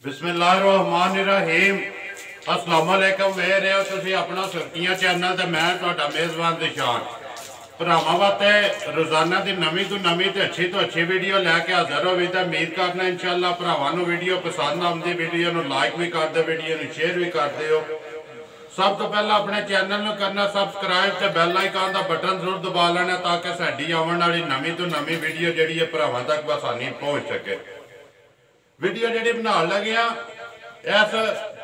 बिस्मिल्लाहिर्रहमानिर्रहीम अस्सलाम वालेकुम वे रहे हो तुसी अपना सुर्खियां चैनल ते मैं तुहाडा मेज़बान दिशान भरावां वास्ते रोजाना की नवीं तो नवीं ते अच्छी वीडियो लैके हाजिर होवी ते उम्मीद करना इंशाअल्लाह भरावां नूं वीडियो पसंद आउंदी वीडियो नूं लाइक भी कर दे वीडियो नूं शेयर भी कर दिओ। सब तो पहला अपने चैनल नूं करना सबसक्राइब ते बैल आइकन का बटन जरूर दबा लेना ताकि साडी आउण वाली नवीं तो नवीं वीडियो जिहड़ी है भरावां तक आसानी पहुँच सके। वीडियो जी बना लगे इस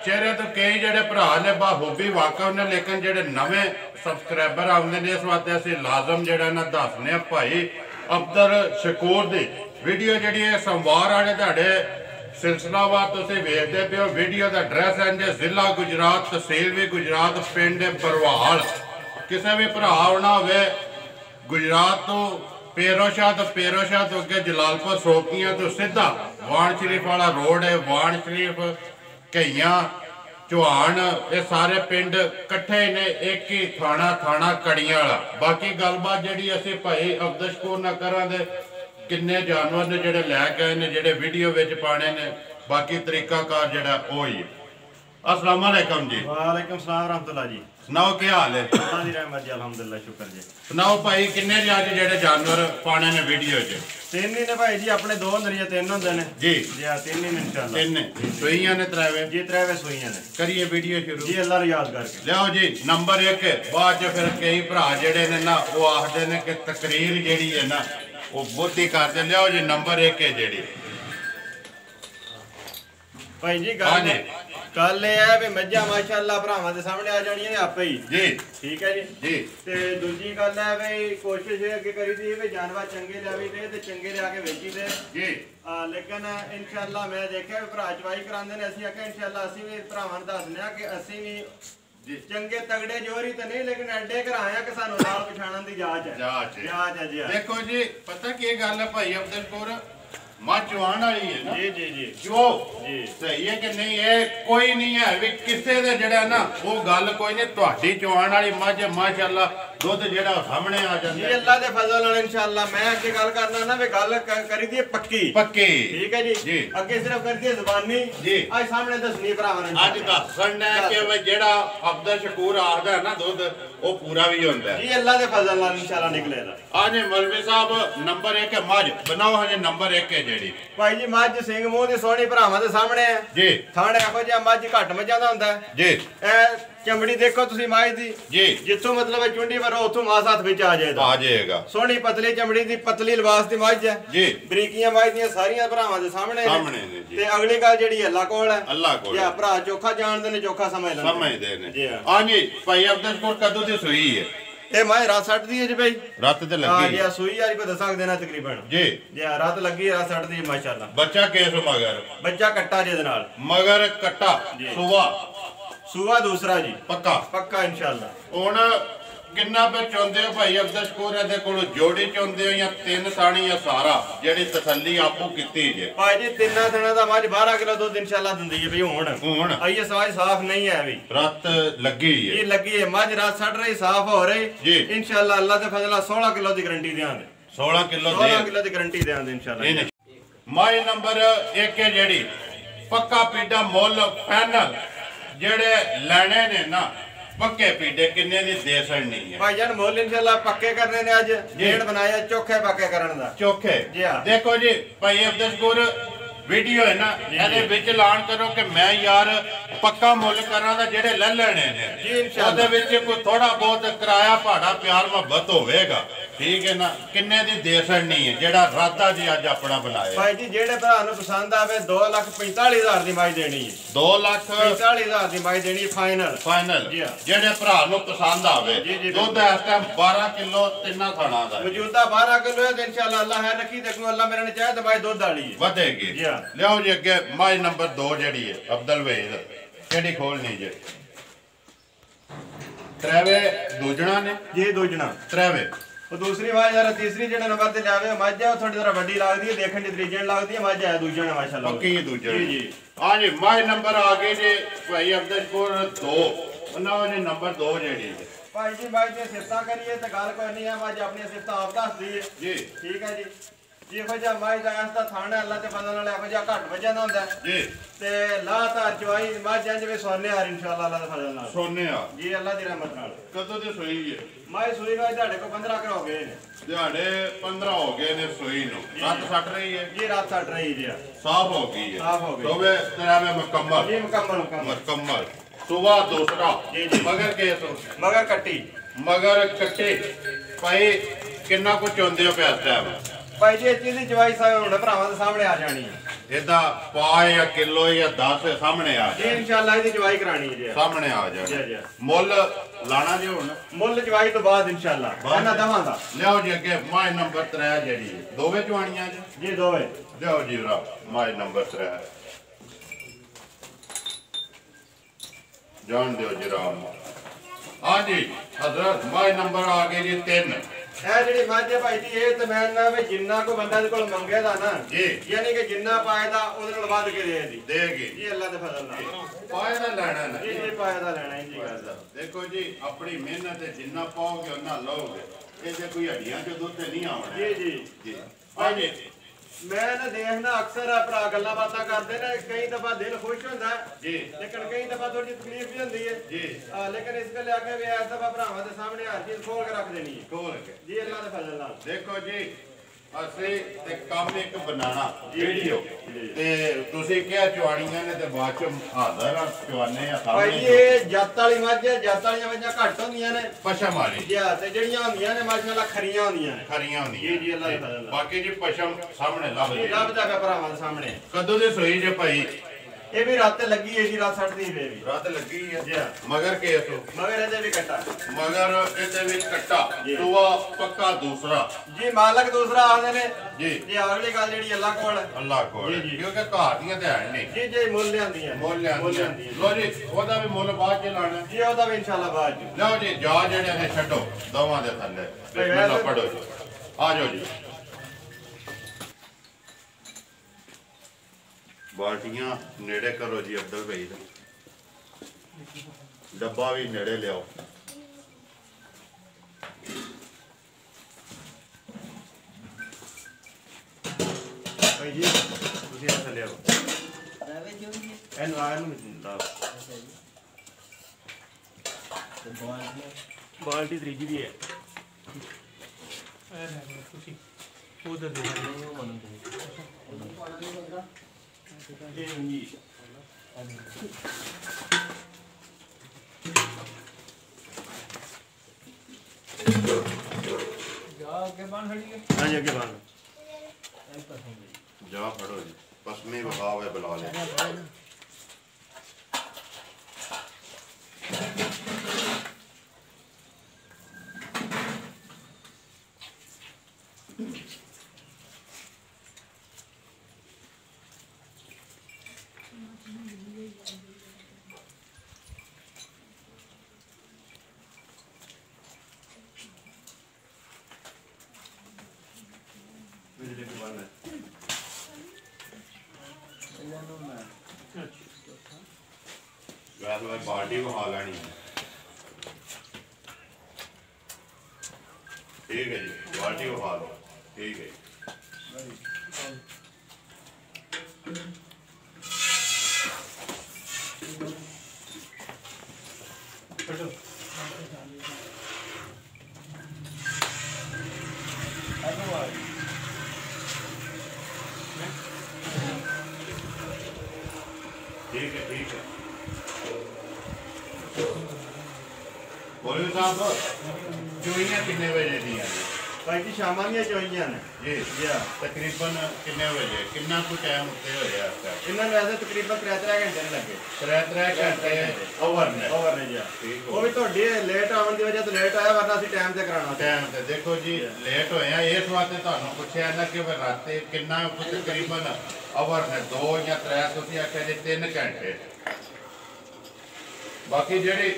चेहरे तो कई जोड़े भरा ने बाखूबी वाकफ ने लेकिन जोड़े नवे सबसक्राइबर आते हैं इस वास्ते असं लाजम जोड़ा ना दसने भाई अब्दुल शकूर की वीडियो जी सोमवार आने ਤੁਹਾਡੇ सिलसिलावार तुम वेखते पे हो। वीडियो का एड्रैस है जो जिला गुजरात तहसील भी गुजरात पिंड बरवाल किसी भी भरा आना हो गुजरात तो पेरोशाह तो अगे जलालपुर सोकियां तो सीधा वाण शरीफ वाला रोड है। वाण शरीफ कईया चौहान ये सारे पिंड कट्ठे ने एक ही थाना कड़ियां वाला। बाकी गलबात जी असी भाई अब्दुल शकूर ना करा दे किन्ने जानवर ने जोड़े लैके आए ने जोड़े वीडियो पाने ने बाकी तरीकाकार जोड़ा वो ही। अस्सलाम वालेकुम जी। वालेकुम सलाम रहमतुल्लाह जी। सुनाओ क्या हाल है? अल्लाह दी रहमत जी अल्हम्दुलिल्लाह शुक्र जी। सुनाओ भाई किन्ने अज जेडे जानवर पाने ने वीडियो च? तीन ही ने भाई जी अपने दो नरिया तीन होंदे ने जी जी हां तीन ही ने इंशाअल्लाह। तीन सुइयां ने त्रैवे जी त्रैवे सुइयां ने। करिए वीडियो शुरू जी अल्लाह याद करके लियाओ जी। नंबर 1 बाद च फिर कई भरा जेडे ने ना वो आखदे ने कि तकरीर जेडी है ना वो बुद्धि करते। लियाओ जी नंबर 1 है जेडी भाई जी गल ये है भी मज्जा माशाअल्लाह भरावां दे सामने आ जानियां ने आपे ही जी ठीक है जी। ते दूजी गल है भाई कोशिश अगे करी दी भी जानवर चंगे लियावी दे ते चंगे लिया के वेची दे जी। लेकिन इंशाअल्लाह मैं देखा भरा चवाई करांदे ने असीं आखे इंशाअल्लाह असीं भी भरावां नूं दसने कि असीं भी चंगे तगड़े जोरी तो नहीं लेकिन एडे कराया कि सानू नाल पछाणन दी जांच है जी। देखो जी पता की गल है भाई अब्दुल मां चवाण वाली है ना जी जो सही है कि नहीं है कोई नहीं है भी किसी दे जड़ा ना वो गल कोई नहीं तुहाडी चवाण वाली मझ माशाअल्लाह दुध जड़ा सामने आ जांदा जी अल्लाह दे फजल नाल इंशाअल्लाह। मैं अगे गल करना ना वे गल करी दी पक्की ठीक है जी अगे सिर्फ कर दी जुबानी जी आज सामने दसनी भरावां ने आज दसण है कि वे जेड़ा अब्दुल शकूर आखदा है ना दुध वो पूरा भी होंदा है जी अल्लाह दे फजल नाल इंशाअल्लाह निकलेगा। आज मौलवी साहब नंबर 1 मझ बनाओ हजे नंबर 1 है जेडी भाई जी मझ सिंह मुंह दी सोहनी भरावां दे सामने है जी। थाने आखो जी मझ घट मझां दा हुंदा है जी। ए चमड़ी देखो तुसी मझ दी जी जिथों मतलब चुंडी भरो उथों मास हाथ विच आ जाएगा सोहनी पतली चमड़ी दी पतली लिबास दी मझ है जी। बरीकियां मझ दी सारियां भरावां दे सामने ने ते अगली गल जेडी अल्लाह कोल है या भरा चोखा जानदे ने चोखा समझदे ने जी। हां जी भाई अब्दुल शकूर कदों दी सुई है ए मैं रात 60 दी है जी भाई रात ते लगी हां जी सुई यार को दसा देना तकरीबन जी जी रात लगी रात 60 दी माशाल्लाह। बच्चा केस मगर बच्चा कट्टा जे दे नाल मगर कट्टा सुवा दूसरा जी पक्का इंशाअल्लाह। हुण किन्ना पे चाहुंदे हो भाई अब्दुल शकूर दे कोल जोड़ी चाहुंदे हो या तीन साणी या सारा जेडी तसल्ली आपू कीती जे? भाई जी तीन थणा दा मझ 12 किलो दूध इंशाअल्लाह दिंदी है भाई हुण आइए सवाई साफ नहीं है अभी रात लगी है ये लगी है मझ रात 60 रही साफ हो रही जी इंशाअल्लाह अल्लाह दे फजल 16 किलो दी गारंटी देंगे 16 किलो दी गारंटी देंगे इंशाअल्लाह। माई नंबर 1 है जेडी पक्का पीडा मोल फाइनल जेडे लेने ने ना पक्के पीडे किन्ने दी दे सकनी है भाई जान मोल इंशाअल्लाह पक्के करने ने आज डेढ़ बनाया चोखे पक्के करन दा चोखे जी। हां देखो जी भाई अब्दुल शकूर वीडियो है ना ਇਹਦੇ ਵਿੱਚ ऐलान करो कि मैं यार पक्का मुल करा दा जेडे ले लेने ने जी इंशाअल्लाह ਉਹਦੇ ਵਿੱਚ कोई थोड़ा बहुत किराया भाड़ा प्यार मोहब्बत होवेगा ठीक है ना किन्ने दी दे सकनी है जेड़ा राधा जी आज अपना बनाया भाई जी जेड़े भरा नु पसंद आवे 2,45,000 दी माई देनी है 2,45,000 दी माई देनी फाइनल जी। जेड़े भरा नु पसंद आवे दुध इस टाइम 12 किलो तिन्ना खाना दा मौजूदा 12 किलो है इंशाअल्लाह अल्लाह है रखी देखो अल्लाह मेरे ने चाहे तो भाई दूध वाली है बढ़ेगी जी। लियाओ जी अगे माई नंबर 2 जेडी है अब्दुल वहीद केडी खोलनी जे? त्रैवे दूजना ने जी दूजना त्रैवे और दूसरी मां यार तीसरी जेडे नंबर ते लावे मझ है थोड़ी तरह बड़ी लगदी है देखण दी त्रीजन लगदी है मझ है दूजन है माशाल्लाह पक्की है दूजन जी। हां जी माई नंबर आ गए जी भाई अब्दुल शकूर 2 उन्ना ने नंबर 2 जेडी है भाई जी सिफता करिए तो गल कोई नहीं है मझ अपनी सिफता आप दस दी है जी ठीक है जी। ਇਹੋ ਜਿਹਾ ਮੱਝ ਦਾ ਐਸਾ ਥਾਣਾ ਅੱਲਾ ਤੇ ਫਜ਼ਲ ਨਾਲ ਇਹੋ ਜਿਹਾ ਘੱਟ ਵਜਨ ਹੁੰਦਾ ਜੀ ਤੇ ਲਾਤਾਰ ਚਵਾਈ ਮੱਝ ਜਿਵੇਂ ਸੋਨੇ ਹਾਰ ਇਨਸ਼ਾਅੱਲਾ ਅੱਲਾ ਦੇ ਫਜ਼ਲ ਨਾਲ ਸੋਨੇ ਆ ਜੀ ਅੱਲਾ ਦੀ ਰਹਿਮਤ ਨਾਲ ਕਦੋਂ ਦੀ ਸੋਈ ਹੈ ਮੱਝ ਸੋਈ ਨੂੰ ਤੁਹਾਡੇ ਕੋਲ 15 ਕਰ ਹੋ ਗਏ ਨੇ ਦਿਹਾੜੇ 15 ਹੋ ਗਏ ਨੇ ਸੋਈ ਨੂੰ ਰਾਤ ਸੱਟ ਰਹੀ ਹੈ ਜੀ ਰਾਤ ਸੱਟ ਰਹੀ ਜੀ ਸਾਫ ਹੋ ਗਈ ਹੈ ਸਾਫ ਹੋ ਗਈ ਦੋਵੇਂ ਤਰਾਵੇ ਮੁਕੰਮਲ ਜੀ ਮੁਕੰਮਲ ਸੁਬਹ ਦੂਸਰਾ ਜੀ ਜੀ ਮਗਰ ਕੇਸ ਮਗਰ ਕੱਟੀ ਭਾਈ ਕਿੰਨਾ ਕੁ ਚੋਂਦੇ ਹੋ ਪਿਆ ਟਾਈਮ ਭਾਈ ਜੀ ਇਹ ਚੀਜ਼ ਦੀ ਜਵਾਈ ਹੁਣ ਭਰਾਵਾਂ ਦੇ ਸਾਹਮਣੇ ਆ ਜਾਣੀ ਹੈ ਇਹਦਾ ਪਾ ਜਾਂ ਕਿਲੋ ਜਾਂ 10 ਸਾਹਮਣੇ ਆ ਜੀ ਇਨਸ਼ਾਅੱਲਾ ਇਹਦੀ ਜਵਾਈ ਕਰਾਣੀ ਹੈ ਜੀ ਸਾਹਮਣੇ ਆ ਜਾਣੀ ਮੁੱਲ ਲਾਣਾ ਜੀ ਹੁਣ ਮੁੱਲ ਜਵਾਈ ਤੋਂ ਬਾਅਦ ਇਨਸ਼ਾਅੱਲਾ ਇਹਨਾਂ ਦਵਾਂ ਦਾ ਲਿਆਓ ਜੀ ਅੱਗੇ ਮਾਈ ਨੰਬਰ 3 ਜਿਹੜੀ ਦੋਵੇਂ ਜਵਾਨੀਆਂ ਜੀ ਦੋਵੇਂ ਲਿਆਓ ਜੀ ਰਾ ਮਾਈ ਨੰਬਰ 3 ਜਾਣ ਦਿਓ ਜੀ ਰਾਮ ਹਾਂ ਜੀ ਹਜ਼ਰਤ ਮਾਈ ਨੰਬਰ ਆ ਗਏ ਜੀ 3 ਇਹ ਜਿਹੜੀ ਮੱਝ ਹੈ ਭਾਈ ਜੀ ਇਹ ਤੇ ਮੈਂ ਨਾ ਵੀ ਜਿੰਨਾ ਕੋ ਬੰਦਾ ਦੇ ਕੋਲ ਮੰਗਿਆ ਦਾ ਨਾ ਜੀ ਯਾਨੀ ਕਿ ਜਿੰਨਾ ਪਾਇਦਾ ਉਹਦੇ ਨਾਲ ਵੱਧ ਕੇ ਦੇਗੀ ਜੀ ਅੱਲਾ ਦੇ ਫਜ਼ਲ ਨਾਲ ਪਾਇਦਾ ਲੈਣਾ ਨਾ ਜੀ ਪਾਇਦਾ ਲੈਣਾ ਹੈ ਜੀ ਗੱਲ ਦੇਖੋ ਜੀ ਆਪਣੀ ਮਿਹਨਤ ਤੇ ਜਿੰਨਾ ਪਾਓਗੇ ਉਹਨਾਂ ਲਓਗੇ ਇਹਦੇ ਕੋਈ ਹੱਡੀਆਂ ਚੋਂ ਦੁੱਧ ਨਹੀਂ ਆਉਣਾ ਜੀ ਜੀ ਜੀ ਹਾਂ ਜੀ ਮੈਂ ਨਾ ਦੇਖਦਾ ਅਕਸਰ ਭਰਾ ਗੱਲਾਂ ਬਾਤਾਂ ਕਰਦੇ ਨੇ ਕਈ ਦਫਾ ਦਿਲ ਖੁਸ਼ ਹੁੰਦਾ ਜੀ ਲੇਕਿਨ ਕਈ ਦਫਾ ਥੋੜੀ ਤਕਲੀਫ ਵੀ ਹੁੰਦੀ ਹੈ ਜੀ ਲੇਕਿਨ ਇਸ ਗੱਲ ਆ ਕੇ ਵੀ ਇਸ ਦਫਾ ਭਰਾਵਾਂ ਦੇ ਸਾਹਮਣੇ ਹਰ ਚੀਜ਼ ਖੋਲ ਕੇ ਰੱਖ ਦੇਣੀ ਹੈ ਖੋਲ ਕੇ ਜੀ ਅੱਲਾ ਦੇ ਫਜ਼ਲ ਨਾਲ ਦੇਖੋ ਜੀ ਅਸੀਂ ਤੇ ਕੰਮ ਇੱਕ ਬਣਾਣਾ ਵੀਡੀਓ ਤੇ ਤੁਸੀਂ ਕਿਹਾ ਚਵਾਣੀਆਂ ਨੇ ਤੇ ਬਾਅਦ ਚ ਹਾਜ਼ਰ ਆ ਚਵਾਨੇ ਆ ਸਾਹਮਣੇ ਭਾਈ ਇਹ ਜੱਤ ਵਾਲੀ ਮੱਝ ਜੱਤ ਵਾਲੀਆਂ ਮੱਝਾਂ ਘੱਟ ਹੁੰਦੀਆਂ ਨੇ ਪਸ਼ਮ ਵਾਲੀ ਜੀ ਤੇ ਜਿਹੜੀਆਂ ਹੁੰਦੀਆਂ ਨੇ ਮਾਸ਼ਾਅੱਲਾ ਖਰੀਆਂ ਹੁੰਦੀਆਂ ਨੇ ਜੀ ਜੀ ਅੱਲਾ ਦੇ ਫਜ਼ਲ ਨਾਲ ਬਾਕੀ ਜੀ ਪਸ਼ਮ ਸਾਹਮਣੇ ਲੱਭਦਾ ਪਿਆ ਭਰਾਵਾਂ ਦੇ ਸਾਹਮਣੇ ਕਦੋਂ ਦੇ ਸੋਈ ਜੇ ਭਾਈ ਇਹ ਵੀ ਰਾਤ ਲੱਗੀ ਹੈ ਜੀ ਰਾਤ 60 ਦੀ ਵੇ ਵੀ ਰਾਤ ਲੱਗੀ ਹੈ ਜੀ ਮਗਰ ਕੇਸ ਮਗਰ ਇਹਦੇ ਵੀ ਕੱਟਾ ਸੁਆ ਪੱਕਾ ਦੂਸਰਾ ਜੀ ਮਾਲਕ ਦੂਸਰਾ ਆਉਂਦੇ ਨੇ ਜੀ ਜੀ ਅਗਲੀ ਗੱਲ ਜਿਹੜੀ ਅੱਲਾ ਕੋਲ ਜੀ ਕਿਉਂਕਿ ਘਰ ਦੀਆਂ ਤੇ ਹੈ ਨਹੀਂ ਜੀ ਜੀ ਮੁੱਲ ਲਿਆਂਦੀਆਂ ਲੋ ਜੀ ਉਹਦਾ ਵੀ ਮੁੱਲ ਬਾਅਦ ਚ ਲਾਣਾ ਜੀ ਉਹਦਾ ਵੀ ਇਨਸ਼ਾਅੱਲਾ ਬਾਅਦ ਚ ਲਓ ਜੀ ਜਾ ਜਿਹੜੇ ਨੇ ਛੱਡੋ ਦੋਵਾਂ ਦੇ ਥੱਲੇ ਬਿਸਮਿਲ੍ਲਾ ਪੜੋ ਜੀ ਆ ਜਾਓ ਜੀ ਬਾਲਟੀਆਂ ਨੇੜੇ ਕਰੋ ਜੀ ਅਬਦੁਲ ਭਾਈ ਦਾ ਡੱਬਾ ਵੀ ਨੇੜੇ ਲਿਆਓ ਭਾਈ ਜੀ ਤੁਸੀਂ ਆ ਥੱਲੇ ਆਓ ਇਹਨੂੰ ਆ ਨੂੰ ਦਿੰਦਾ ਬਾਲਟੀ ਤਰੀਜੀ ਦੀ ਹੈ ਤੁਸੀਂ ਉਧਰ ਦੇ ਜੀ ਜਾ ਅੱਗੇ ਬਾਣ ਖੜੀ ਹੈ ਹਾਂ ਜੀ ਅੱਗੇ ਬਾਣ ਜਾ ਫੜੋ ਜੀ ਪਸਮੇ ਵਹਾਵੇ ਬੁਲਾ ਲੈ बाल्टी को हाल आनी ठीक है जी बाल्टी को हाल ठीक है ठीक है बोलो साहब चोइयां कितने बजे दी भाई जी शाम दी चोइयां ने जी जी तकरीबन कितने बजे कितना को टाइम उत्ते होया इन्हां वैसे तकरीबन 3 घंटे लगे 3 घंटे ओवर ने जी वो भी ਤੁਹਾਡੇ ਲੇਟ ਆਉਣ ਦੀ ਵਜ੍ਹਾ ਤੋਂ ਲੇਟ ਆਇਆ ਵਰਨਾ ਅਸੀਂ ਟਾਈਮ ਤੇ ਕਰਾਣਾ ਟਾਈਮ ਤੇ ਦੇਖੋ ਜੀ ਲੇਟ ਹੋਏ ਆ ਇਸ ਵਾਸਤੇ ਤੁਹਾਨੂੰ ਪੁੱਛਿਆ ਨਾ ਕਿ ਰਾਤੇ ਕਿੰਨਾ ਤਕਰੀਬਨ ओवर ने 2 या 3 ਤੁਸੀਂ ਆਖਿਆ ਜੀ 3 ਘੰਟੇ बाकी जेडी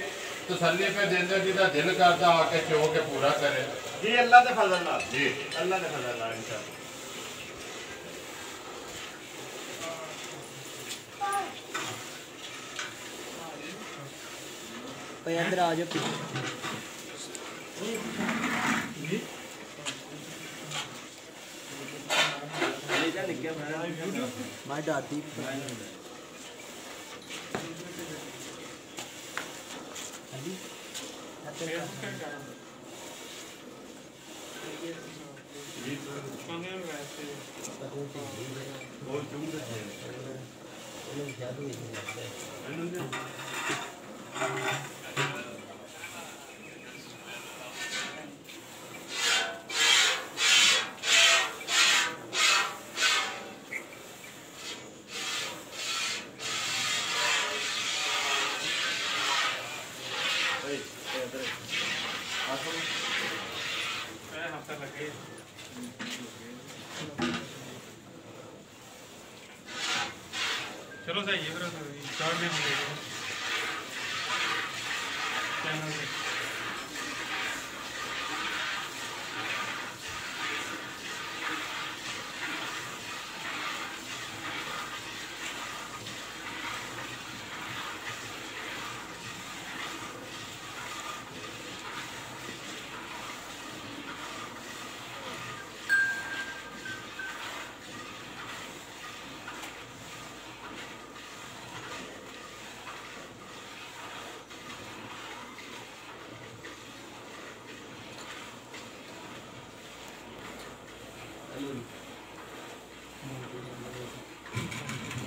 तसल्ली पे देंदे जिदा दिल करदा आके चो के पूरा करे जी अल्लाह दे फजल नाल जी अल्लाह दे फजल नाल इंशाअल्लाह भाई अंदर आ जाओ जी My daddy. चलो सही है फिर शॉर्ट में हम चैनल पे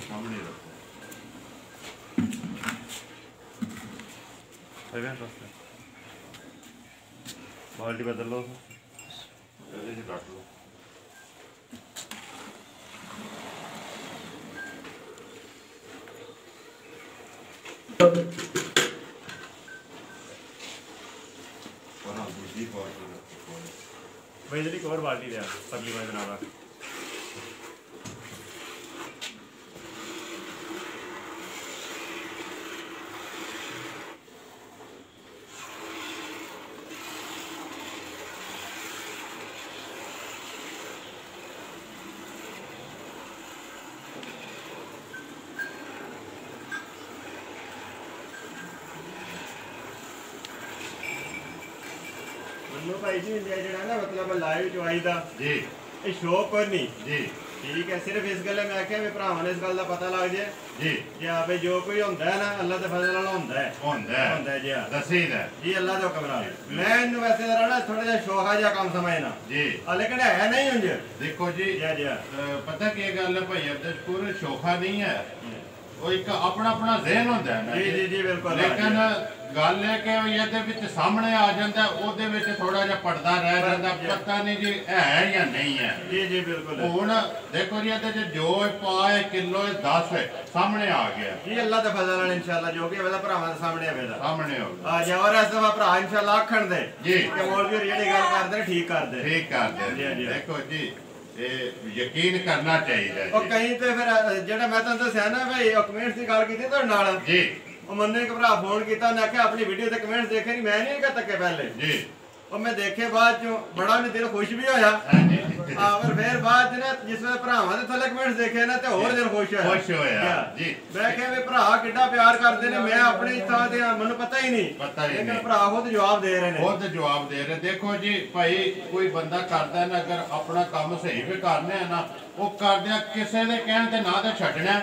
सामने रखो बाल्टी बदल लो जल्दी से काट लो भाई जल्दी और बाल्टी दे पतली में बना भाई जी ਜਿਹੜਾ ਨਾ ਮਤਲਬ ਲਾਈਵ ਚਵਾਈ ਦਾ ਜੀ ਇਹ ਸ਼ੌਕ ਕੋਈ ਨਹੀਂ ਜੀ ਠੀਕ ਹੈ ਸਿਰਫ ਇਸ ਗੱਲ ਮੈਂ ਆਖਿਆ ਵੀ ਭਰਾਵਾਂ ਨੇ ਇਸ ਗੱਲ ਦਾ ਪਤਾ ਲੱਗ ਜੇ ਜੀ ਜੇ ਆਪੇ ਜੋ ਕੋਈ ਹੁੰਦਾ ਹੈ ਨਾ ਅੱਲਾ ਦੇ ਫਜ਼ਲ ਨਾਲ ਹੁੰਦਾ ਹੈ ਜੀ ਦਸੀਦਾ ਜੀ ਅੱਲਾ ਦੇ ਹੁਕਮ ਨਾਲ ਮੈਂ ਇਹਨੂੰ ਵੈਸੇ ਰਹਿਣਾ ਥੋੜਾ ਜਿਹਾ ਸ਼ੋਹਾ ਜਿਹਾ ਕੰਮ ਸਮਝਣਾ ਜੀ ਲੇਕਿਨ ਹੈ ਨਹੀਂ ਉਂਝ ਦੇਖੋ ਜੀ ਪਤਾ ਕੀ ਗੱਲ ਹੈ ਭਾਈ ਅਬਦੁਲਪੁਰ ਸ਼ੋਖਾ ਨਹੀਂ ਹੈ ਉਹ ਇੱਕ ਆਪਣਾ ਆਪਣਾ ਜ਼ਿਹਨ ਹੁੰਦਾ ਹੈ ਜੀ ਬਿਲਕੁਲ ਲੇਕਿਨ ਗੱਲ ਹੈ ਕਿ ਇਹਦੇ ਵਿੱਚ ਸਾਹਮਣੇ ਆ ਜਾਂਦਾ ਉਹਦੇ ਵਿੱਚ ਥੋੜਾ ਜਿਹਾ ਪਰਦਾ ਰਹਿ ਜਾਂਦਾ ਪਤਾ ਨਹੀਂ ਜੀ ਹੈ ਜਾਂ ਨਹੀਂ ਹੈ ਜੀ ਬਿਲਕੁਲ ਹੁਣ ਦੇਖੋ ਜੀ ਇਹਦੇ ਚ ਜੋ ਪਾਏ ਕਿਲੋ 10 ਸਾਹਮਣੇ ਆ ਗਿਆ ਜੀ ਅੱਲਾ ਦੇ ਫਜ਼ਲ ਨਾਲ ਇਨਸ਼ਾਅੱਲਾ ਜੋ ਕਿ ਵੇਲਾ ਭਰਾਵਾਂ ਦੇ ਸਾਹਮਣੇ ਆਵੇਗਾ ਸਾਹਮਣੇ ਹੋ ਆ ਜਾ ਔਰ ਇਸ ਦਫਾ ਭਰਾ ਇਨਸ਼ਾਅੱਲਾ ਆਖਣ ਦੇ ਜੀ ਕਿ ਮੌਲਵੀ ਜਿਹੜੀ ਗੱਲ ਕਰਦੇ ਠੀਕ ਕਰਦੇ ਜੀ ਦੇਖੋ ਜੀ ਇਹ ਯਕੀਨ ਕਰਨਾ ਚਾਹੀਦਾ ਉਹ ਕहीं ਤੇ ਫਿਰ ਜਿਹੜਾ ਮੈਂ ਤੁਹਾਨੂੰ ਦੱਸਿਆ ਨਾ ਭਾਈ ਕਮੈਂਟਸ ਦੀ ਗੱਲ ਕੀਤੀ ਤੁਹਾਡੇ ਨਾਲ ਜੀ ਉਹ ਮੰਨੇ ਇੱਕ ਭਰਾ ਫੋਨ ਕੀਤਾ ਉਹਨੇ ਆਖਿਆ ਆਪਣੀ ਵੀਡੀਓ ਤੇ ਕਮੈਂਟਸ ਦੇਖੇ ਨਹੀਂ ਮੈਂ ਨਹੀਂ ਤੱਕੇ ਪਹਿਲੇ ਜੀ ਉਹ ਮੈਂ ਦੇਖੇ ਬਾਅਦ ਚੋਂ ਬੜਾ ਵੀ ਦਿਲ ਖੁਸ਼ ਵੀ ਹੋਇਆ ਪਰ ਫਿਰ ਬਾਅਦ ਚ ਨਾ ਜਿਸ ਵੇਲੇ ਭਰਾਵਾਂ ਦੇ ਥੱਲੇ ਕਮੈਂਟਸ ਦੇਖੇ ਨਾ ਤੇ ਹੋਰ ਦਿਲ ਖੁਸ਼ ਹੋਇਆ ਜੀ ਮੈਂ ਕਿਹਾ ਵੀ ਭਰਾ ਕਿੱਡਾ ਪਿਆਰ ਕਰਦੇ ਨੇ ਮੈਂ ਆਪਣੀ ਥਾਂ ਤੇ ਮੈਨੂੰ ਪਤਾ ਹੀ ਨਹੀਂ ਲੇਕਿਨ ਭਰਾ ਖੁਦ ਜਵਾਬ ਦੇ ਰਹੇ ਨੇ ਖੁਦ ਜਵਾਬ ਦੇ ਰਹੇ ਦੇਖੋ ਜੀ ਭਾਈ ਕੋਈ ਬੰਦਾ ਕਰਦਾ ਨਾ ਅਗਰ ਆਪਣਾ ਕੰਮ ਸਹੀ ਵੀ ਕਰਨਾ ਹੈ ਨਾ ਉਹ ਕਰਦਿਆਂ ਕਿਸੇ ਦੇ ਕਹਿਣ ਤੇ ਨਾ ਤੇ ਛੱਡਣਾ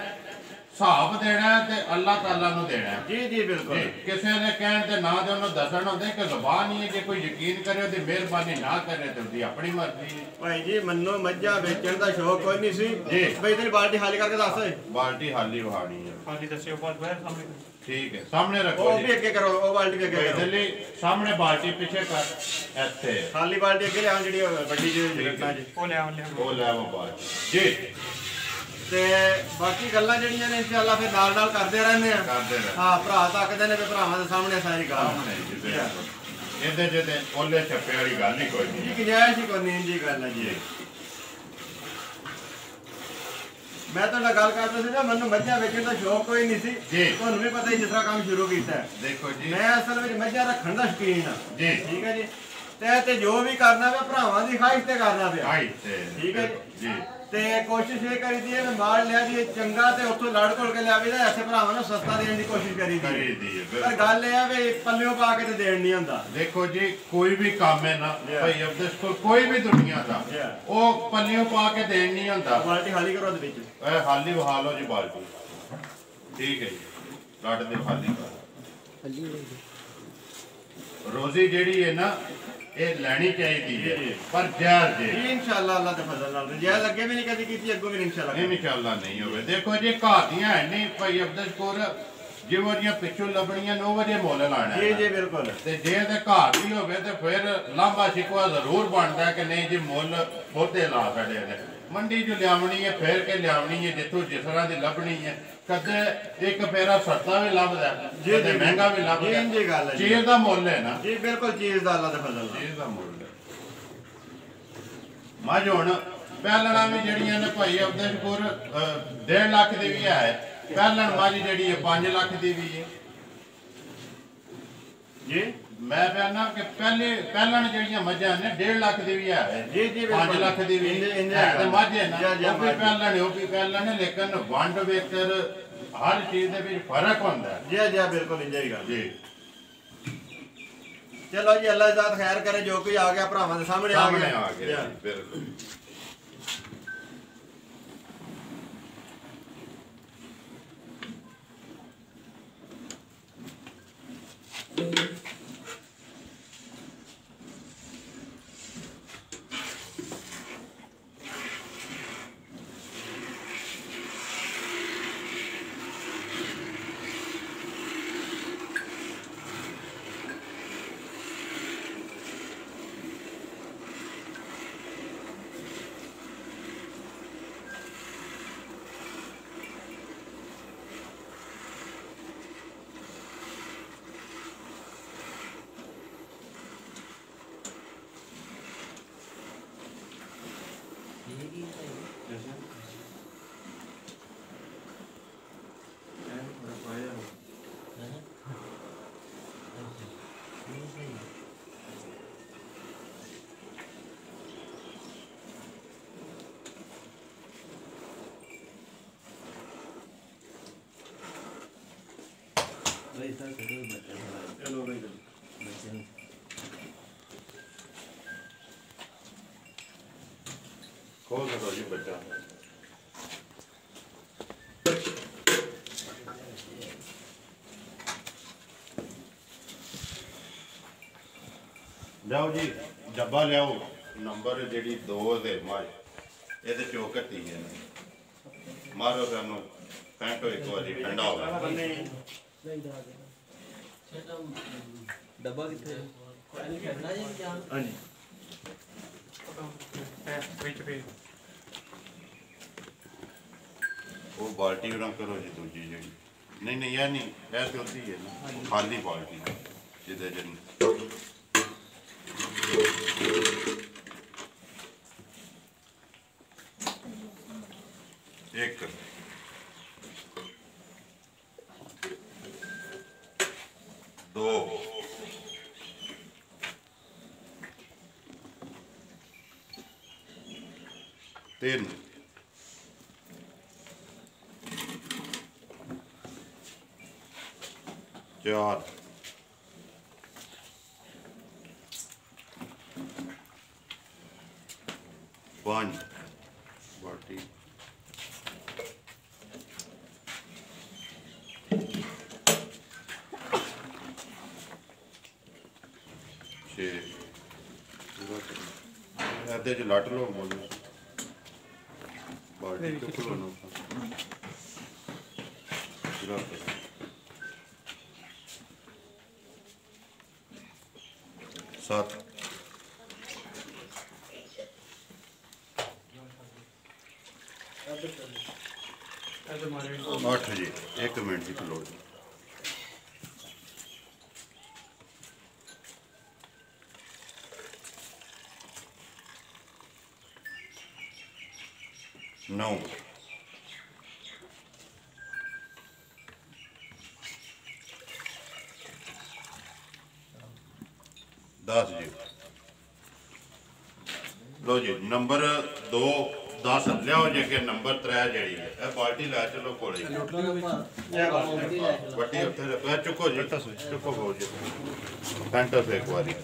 ਹਿਸਾਬ ਦੇਣਾ ਤੇ ਅੱਲਾਹ ਤਾਲਾ ਨੂੰ ਦੇਣਾ ਜੀ ਬਿਲਕੁਲ ਕਿਸੇ ਦੇ ਕਹਿਣ ਤੇ ਨਾ ਤੇ ਉਹਨੂੰ ਦੱਸਣ ਹੁੰਦੇ ਕਿ ਜ਼ੁਬਾਨ ਹੀ ਹੈ ਜੇ ਕੋਈ ਯਕੀਨ ਕਰੇ ਉਹਦੀ ਮਿਹਰਬਾਨੀ ਨਾ ਕਰੇ ਤੇ ਉਹਦੀ ਆਪਣੀ ਮਰਜ਼ੀ ਹੈ ਭਾਈ ਜੀ ਮੰਨੋ ਮੱਝਾਂ ਵੇਚਣ ਦਾ ਸ਼ੌਕ ਕੋਈ ਨਹੀਂ ਸੀ ਜੀ ਬਈ ਤੇਰੀ ਬਾਲਟੀ ਖਾਲੀ ਕਰਕੇ ਦੱਸ ਬਾਲਟੀ ਖਾਲੀ ਵਹਾਣੀ ਹੈ खाली दस्यो बहुत बाहर सामने ठीक है सामने रखो ਉਹ ਵੀ ਅੱਗੇ ਕਰੋ ਉਹ ਬਾਲਟੀ ਵੀ ਅੱਗੇ ਕਰੋ ਦਿੱਲੀ ਸਾਹਮਣੇ ਬਾਲਟੀ ਪਿੱਛੇ ਕਰ ਇੱਥੇ ਖਾਲੀ ਬਾਲਟੀ ਅੱਗੇ ਲਿਆਉਂ ਜਿਹੜੀ ਵੱਡੀ ਜਿਹੀ ਰੱਖਾਂ ਜੀ वो ले आओ ਉਹ ਲੈ ਉਹ ਬਾਲਟੀ ਜੀ ਤੇ ਬਾਕੀ ਗੱਲਾਂ ਜਿਹੜੀਆਂ ਨੇ ਇਨਸ਼ਾਅੱਲਾ ਫਿਰ ਨਾਲ ਕਰਦੇ ਰਹਿੰਦੇ ਆ ਹਾਂ ਭਰਾ ਤੱਕਦੇ ਨੇ ਵੀ ਭਰਾਵਾਂ ਦੇ ਸਾਹਮਣੇ ਸਾਰੀ ਗੱਲ ਇਹਦੇ ਜਿਹਦੇ ਓਲੇ ਛੱਪੇ ਵਾਲੀ ਗੱਲ ਹੀ ਕੋਈ ਨਹੀਂ ਜੀ ਗੁੰਜਾਇਸ਼ ਹੀ ਕੋਈ ਨਹੀਂ ਜੀ ਗੱਲ ਹੈ ਜੀ ਮੈਂ ਤਾਂ ਗੱਲ ਕਰਦਾ ਸੀ ਨਾ ਮੈਨੂੰ ਮੱਝਾਂ ਵੇਚਣ ਦਾ ਸ਼ੌਕ ਕੋਈ ਨਹੀਂ ਸੀ ਤੁਹਾਨੂੰ ਵੀ ਪਤਾ ਹੀ ਜਿਸ ਤਰ੍ਹਾਂ ਕੰਮ ਸ਼ੁਰੂ ਕੀਤਾ ਦੇਖੋ ਜੀ ਮੈਂ ਅਸਲ ਵਿੱਚ ਮੱਝਾਂ ਰੱਖਣ ਦਾ ਸ਼ੌਕੀਨ ਹਾਂ ਜੀ ਠੀਕ ਹੈ ਜੀ ਤੇ ਜੋ ਵੀ ਕਰਨਾ ਪਿਆ ਭਰਾਵਾਂ ਦੀ ਖਾਹਿਸ਼ ਤੇ ਕਰਨਾ ਪਿਆ ਖਾਹਿਸ਼ ਤੇ ਠੀਕ ਹੈ ਜੀ ਤੇ ਕੋਸ਼ਿਸ਼ ਇਹ ਕਰੀਦੀ ਹੈ ਵੀ ਮਾਲ ਲਿਆ ਜੀ ਚੰਗਾ ਤੇ ਉੱਥੋਂ ਲੜ ਘੋਲ ਕੇ ਲਿਆਵੀਦਾ ਐਸੇ ਭਰਾਵਾਂ ਨੂੰ ਸਸਤਾ ਦੇਣ ਦੀ ਕੋਸ਼ਿਸ਼ ਕਰੀਦੀ ਹੈ ਪਰ ਗੱਲ ਇਹ ਹੈ ਵੀ ਪੱਲਿਓਂ ਪਾ ਕੇ ਤੇ ਦੇਣ ਨਹੀਂ ਹੁੰਦਾ। ਦੇਖੋ ਜੀ ਕੋਈ ਵੀ ਕੰਮ ਹੈ ਨਾ ਭਾਈ ਅਬਦਸ ਕੋਈ ਵੀ ਦੁਨੀਆ ਦਾ ਉਹ ਪੱਲਿਓਂ ਪਾ ਕੇ ਦੇਣ ਨਹੀਂ ਹੁੰਦਾ। ਬਾਲਟੀ ਖਾਲੀ ਕਰੋ ਉਹਦੇ ਵਿੱਚ ਇਹ ਖਾਲੀ ਵਹਾ ਲਓ ਜੀ ਬਾਲਟੀ ਠੀਕ ਹੈ ਜੀ ਕੱਢ ਦਿਓ ਖਾਲੀ ਕਰ ਰੋਜ਼ੀ ਜਿਹੜੀ ਹੈ ਨਾ ਇਹ ਲੈਣੀ ਚਾਹੀਦੀ ਹੈ ਪਰ ਜਾਇਜ਼ ਜੀ ਇਨਸ਼ਾਅੱਲਾ ਅੱਲਾਹ ਦੇ ਫਜ਼ਲ ਨਾਲ ਜਾਇਜ਼ ਅੱਗੇ ਵੀ ਨਹੀਂ ਕਦੀ ਕੀਤੀ ਅੱਗੋਂ ਵੀ ਇਨਸ਼ਾਅੱਲਾ ਨਹੀਂ ਹੋਵੇ। ਦੇਖੋ ਜੀ ਘਾਟੀਆਂ ਹੈ ਨਹੀਂ ਭਾਈ ਅਬਦਸ ਕੋਰ ਜਿਵੇਂ ਦੀਆਂ ਪਿੱਛੋਂ ਲੱਭਣੀਆਂ 9 ਵਜੇ ਮੁੱਲ ਲਾਣਾ ਜੀ ਬਿਲਕੁਲ ਤੇ ਜੇ ਤੇ ਘਾਟ ਵੀ ਹੋਵੇ ਤੇ ਫਿਰ ਲਾਂਭਾ ਸ਼ਿਕਵਾ ਜ਼ਰੂਰ ਬਣਦਾ ਕਿ ਨਹੀਂ ਜੀ ਮੁੱਲ ਬਹੁਤੇ ਲਾ ਛੱਡੇ ਨੇ। ਮੰਡੀ ਚ ਲਿਆਵਣੀ ਹੈ ਫੇਰ ਕੇ ਲਿਆਵਣੀ ਹੈ ਜਿੱਥੋਂ ਜਿਸ ਤਰ੍ਹਾਂ ਦੀ ਲੱਭਣੀ ਹੈ ਕਦੇ ਇੱਕ ਫੇਰਾ ਸਸਤਾ ਵੀ ਲੱਭਦਾ ਤੇ ਮਹਿੰਗਾ ਵੀ ਲੱਭਦਾ ਜੀ ਗੱਲ ਹੈ ਚੀਜ਼ ਦਾ ਮੁੱਲ ਹੈ ਨਾ ਜੀ ਬਿਲਕੁਲ ਚੀਜ਼ ਦਾ ਅੱਲਾਹ ਦੇ ਫਜ਼ਲ ਨਾਲ ਚੀਜ਼ ਦਾ ਮੁੱਲ ਹੈ। ਮੱਝ ਹੁਣ ਪਹਿਲਣਾ ਵੀ ਜਿਹੜੀਆਂ ਨੇ ਭਾਈ ਅਬਦਸ ਕੋਰ 1.5 ਲੱਖ ਦੀ ਵੀ ਹੈ ਪਹਿਲਣ ਮੱਝ ਜਿਹੜੀ ਹੈ 5 ਲੱਖ ਦੀ ਵੀ ਹੈ ਜੀ ਮੈਂ ਕਹਿੰਦਾ ਕਿ ਪਹਿਲਣ ਜਿਹੜੀਆਂ ਮੱਝਾਂ ਨੇ 1.5 ਲੱਖ ਦੀ ਵੀ ਹੈ ਜੀ 5 ਲੱਖ ਦੀ ਵੀ ਤੇ ਮੱਝ ਹੈ ਨਾ ਉਹ ਵੀ ਪਹਿਲਣ ਉਹ ਵੀ ਪਹਿਲਣ ਹੈ ਲੇਕਿਨ ਵੰਡ ਵੇਖਰ ਹਰ ਚੀਜ਼ ਦੇ ਵਿੱਚ ਫਰਕ ਹੁੰਦਾ ਜੀ ਬਿਲਕੁਲ ਇੰਜ ਹੀ ਗੱਲ ਜੀ। ਚਲੋ ਜੀ ਅੱਲਾਹ ਜ਼ਾਤ ਖੈਰ ਕਰੇ ਜੋ ਕੋਈ ਆ ਗਿਆ ਭਰਾਵਾਂ ਦੇ ਸਾਹਮਣੇ ਆ ਗਿਆ ਬਿਲਕੁਲ खोल दो जी बच्चा जाओ जी डब्बा लियाओ नंबर जी 2 दे मार ये चौकती है मारो सानू पैंटो एक बार ठंडा हो डब्बा कितने वो बाल्टी रंग करो जी दूजी जी नहीं यह नहीं ऐसे होती है ना खाली बाल्टी जिदे जन एक 2 3 4 5 बाल्टी 6 आधे च लट लो बोलो बाल्टी तो खोलो 7 8 जी 1 मिनट जी खलो जी 9 10 जी लो जी नंबर 2 10 ਲਿਆਓ ਜੇ ਕਿ ਨੰਬਰ 3 ਜਿਹੜੀ ਹੈ ਇਹ ਬਾਲਟੀ ਲੈ ਚਲੋ ਕੋਲੇ ਵੱਡੀ ਉੱਥੇ ਰੱਖੋ ਚੁੱਕੋ ਜੀ ਚੁੱਕੋ ਹੋ ਜੀ ਘੰਟਾ ਸੇ ਇੱਕ ਵਾਰੀ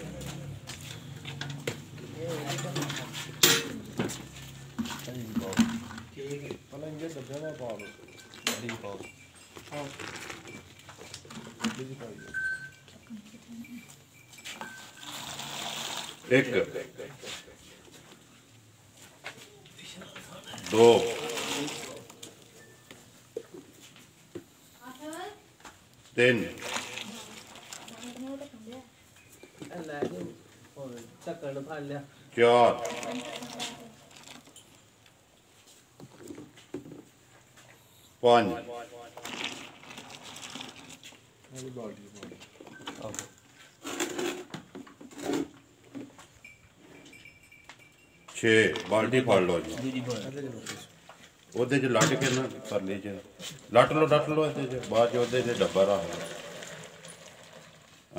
एक 2 3 4 5 6 बाल्टी फाड़ लो जी ਉਹਦੇ ਚ ਲੱਟ ਕੇ ਨਾ ਪਰਲੇ ਚ ਲੱਟ ਲੋ ਇਹਦੇ ਚ ਬਾਅਦ ਚ ਉਹਦੇ ਚ ਡੱਬਾ ਰੱਖ ਲਓ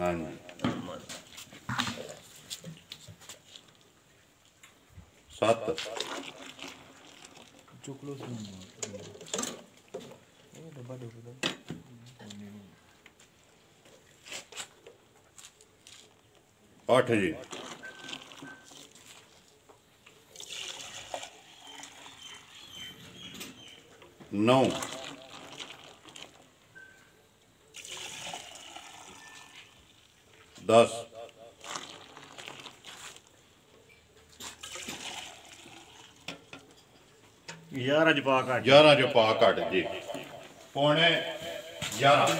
ਹਾਂਜੀ 7 ਚੁੱਕ ਲੋ ਇਹ ਡੱਬਾ ਡੋਬਦਾ 8 ਜੀ 9 10 11 ਚ ਪਾ ਘੱਟ 11 ਚ ਪਾ ਘੱਟ ਜੀ ਪੌਣੇ 11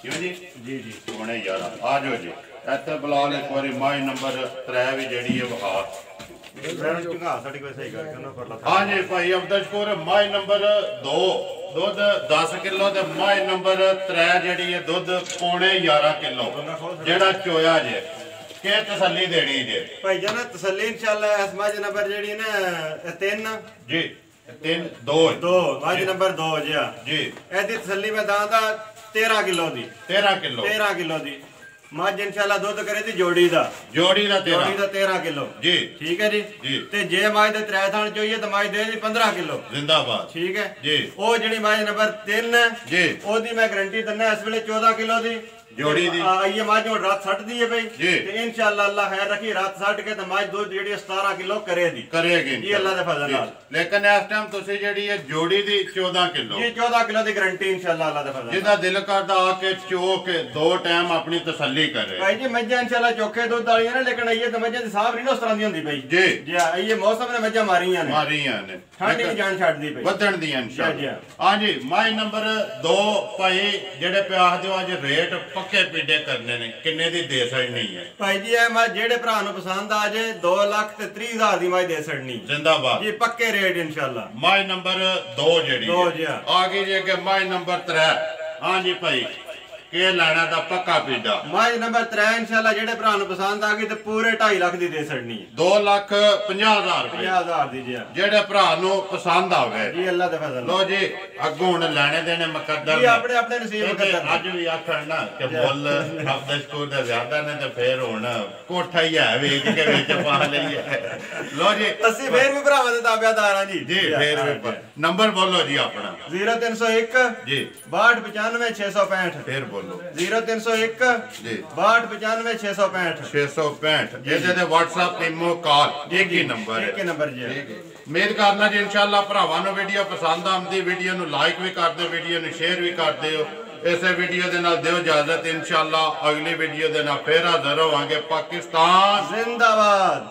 ਕਿਉਂ ਜੀ ਜੀ ਜੀ ਪੌਣੇ 11 ਆ ਜਾਓ ਜੀ ਇੱਥੇ ਬੁਲਾ ਲੈ ਇੱਕ ਵਾਰੀ ਮਾਈ ਨੰਬਰ 3 ਵੀ ਜਿਹੜੀ ਹੈ ਵਿਖਾ ਸਾਡੀ ਕੋਈ ਸਹੀ ਗੱਲ ਕਰਨਾ ਪਰ हाँ जी भाई अब्दुल माई नंबर 2 दुध 10 किलो ते माई नंबर 3 जेडी है दुध पौने 11 किलो जेड़ा चोया जे के तसल्ली देनी जे भाई जान तसल्ली इंशाल्लाह इस माज नंबर जेडी ना 3 जी 3 2 माज नंबर 2 जी एदी तसल्ली मैं दांदा 13 किलो दी 13 किलो दी मज इंशाल्लाह दुध करे दी जोड़ी दा 13 किलो जी ठीक है जी ते जे मज दे 3 थान चाहिए तो मज दे दी 15 किलो जिंदाबाद ठीक है जी ओ जेडी मज नंबर 3 जी ओदी मैं गारंटी दन्ना इस वेले 14 किलो दी जोड़ी दी ये मज हुण रात सट दी है भाई ते इंशाल्लाह अल्लाह खैर रखी रात सट के ते मज दूध जेडी 17 किलो करेगी ये अल्लाह दे फजल नाल लेकिन इस टाइम तुसी जेडी है जोड़ी दी 14 किलो जी 14 किलो दी गारंटी इंशाल्लाह अल्लाह दे फजल जिदा दिल करदा आके चो के 2 टाइम अपनी तसल्ली करे भाई जी मज्जा इंशाल्लाह चोखे दूध वाली है ना लेकिन ये तो मज्जा दी साहब नहीं ना उस तरह दी होंदी भाई जी ये मौसम ने मज्जा मारियां ने ठंड नहीं जान छड़ दी भाई ਵਧਣ ਦੀਆਂ इंशाल्लाह हां जी माई नंबर 2 ਭਾਈ ਜਿਹੜੇ ਪਿਆਸ ਦਿਓ ਅੱਜ ਰੇਟ ਪੱਕੇ ਪੀੜੇ ਕਰਨੇ ਨੇ ਕਿੰਨੇ ਦੀ ਦੇ ਸਕਣੀ ਹੈ ਭਾਈ ਜੀ ਇਹ ਮੈਂ ਜਿਹੜੇ ਭਰਾ ਨੂੰ ਪਸੰਦ ਆ ਜੇ 2,30,000 ਦੀ ਮੈਂ ਦੇ ਸਕਣੀ ਜਿੰਦਾਬਾਦ ਜੀ ਪੱਕੇ ਰੇਟ ਇੰਸ਼ਾਅੱਲਾ ਮਾਈ ਨੰਬਰ 2 ਜਿਹੜੀ ਆ ਗਈ ਜੇ ਕਿ ਮਾਈ ਨੰਬਰ 3 ਹਾਂ ਜੀ ਭਾਈ के लाना दा पक्का पीड़ा माज नंबर 3 इंशाल्लाह जेडे भरा नु पसंद आ गई ते पूरे 2.5 लाख दी दे छड़नी 2,50,000 50,000 दी जी जेडे भरा नु पसंद आवे जी अल्लाह दे फजल लो जी अगों हुन लेने देने मुकद्दर जी अपने अपने नसीब मुकद्दर आज भी आखण ना कि मुल हफ्ते स्कूल दे ज्यादा ने ते फिर हुन कोठा ही है वेच के विच पा लईए लो जी ਅਸੀਂ ਫੇਰ ਵੀ ਭਰਾਵਾਂ ਦੇ ਤਾਬੇਦਾਰ ਹਾਂ ਜੀ जी फिर भी नंबर बोलो जी अपना 0301 जी 6295 फिर बोलो 0301 जी 6295 665 ਇਹਦੇ ਤੇ WhatsApp ਇਮੋ ਕਾਲ ਇੱਕ ਹੀ ਨੰਬਰ ਜੀ ਉਮੀਦ ਕਰਨਾ ਜੀ ਇਨਸ਼ਾਅੱਲਾ ਭਰਾਵਾਂ ਨੂੰ ਵੀਡੀਓ ਪਸੰਦ ਆਉਂਦੀ ਵੀਡੀਓ ਨੂੰ ਲਾਈਕ ਵੀ ਕਰ ਦਿਓ ਵੀਡੀਓ ਨੂੰ ਸ਼ੇਅਰ ਵੀ ਕਰ ਦਿਓ ਇਸੇ ਵੀਡੀਓ ਦੇ ਨਾਲ ਦਿਓ ਇਜਾਜ਼ਤ ਇਨਸ਼ਾਅੱਲਾ ਅਗਲੀ ਵੀਡੀਓ ਦੇ ਨਾਲ ਫੇਰ ਹਾਜ਼ਰ ਹੋਵਾਂਗੇ ਪਾਕਿਸਤਾਨ ਜ਼ਿੰਦਾਬਾਦ।